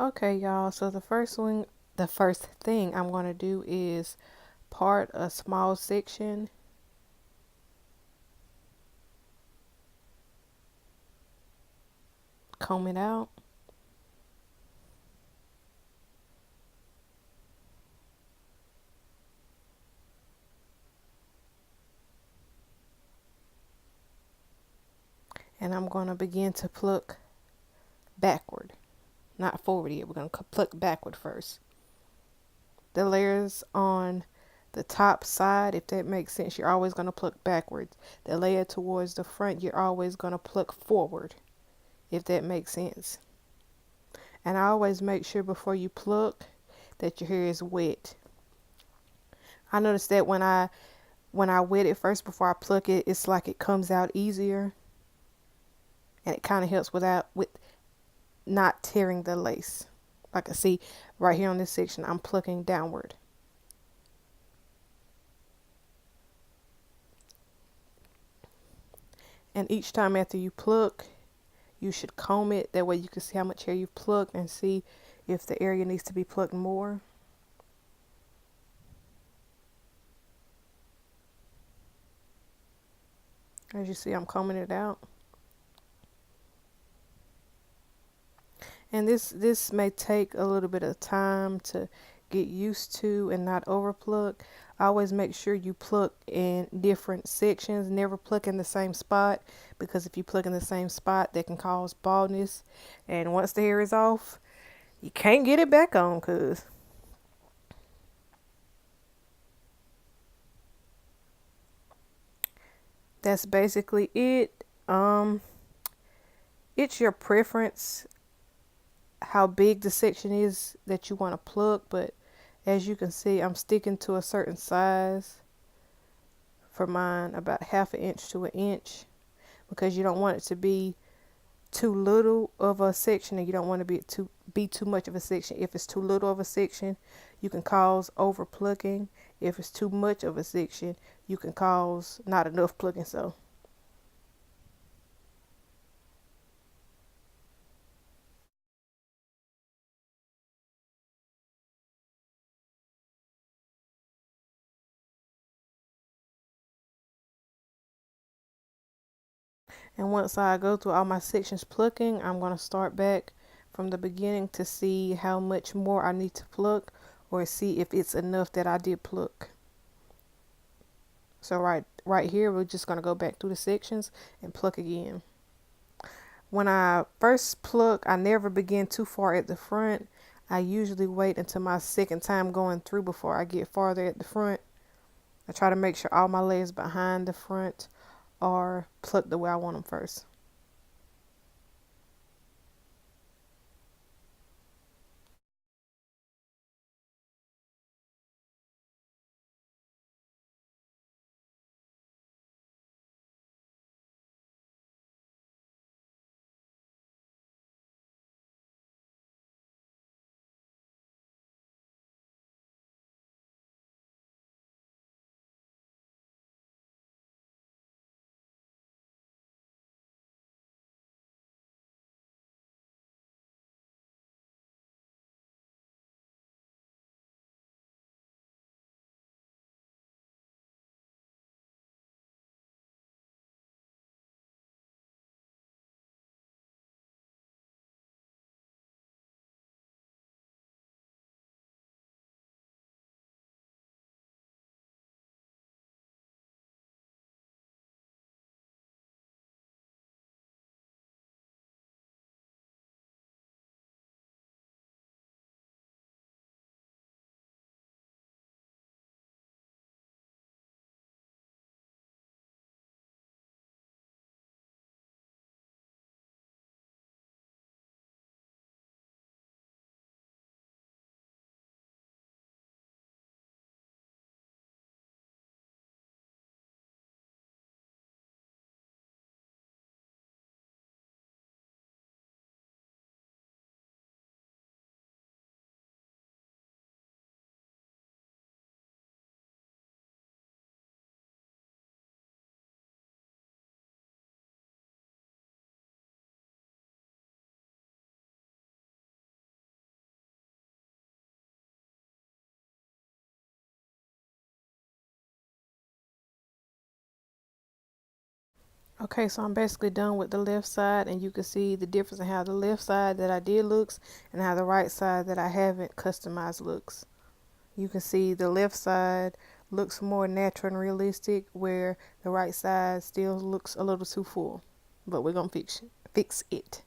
Okay, y'all. So the first thing I'm going to do is part a small section, comb it out. And I'm going to begin to pluck backward, not forward yet. We're going to pluck backward first. The layers on the top side, if that makes sense, you're always going to pluck backwards. The layer towards the front, you're always going to pluck forward, if that makes sense. And I always make sure before you pluck that your hair is wet. I noticed that when I wet it first before I pluck it, it's like it comes out easier, and it kind of helps with not tearing the lace. Like I see right here on this section, I'm plucking downward. And each time after you pluck, you should comb it. That way you can see how much hair you've plucked and see if the area needs to be plucked more. As you see, I'm combing it out. And this may take a little bit of time to get used to and not over pluck. Always make sure you pluck in different sections. Never pluck in the same spot, because if you pluck in the same spot, that can cause baldness. And once the hair is off, you can't get it back on, cause that's basically it. It's your preference how big the section is that you want to pluck, but as you can see, I'm sticking to a certain size for mine, about half an inch to an inch, because you don't want it to be too little of a section, and you don't want to be too much of a section. If it's too little of a section, you can cause over plucking. If it's too much of a section, you can cause not enough plucking. So and once I go through all my sections plucking, I'm going to start back from the beginning to see how much more I need to pluck, or see if it's enough that I did pluck. So right here, we're just going to go back through the sections and pluck again. When I first pluck, I never begin too far at the front. I usually wait until my second time going through before I get farther at the front. I try to make sure all my layers behind the front are plucked the way I want them first. Okay, so I'm basically done with the left side, and you can see the difference in how the left side that I did looks and how the right side that I haven't customized looks. You can see the left side looks more natural and realistic, where the right side still looks a little too full. But we're gonna fix it.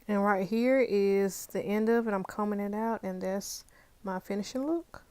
And right here is the end of it. I'm combing it out, and that's my finishing look.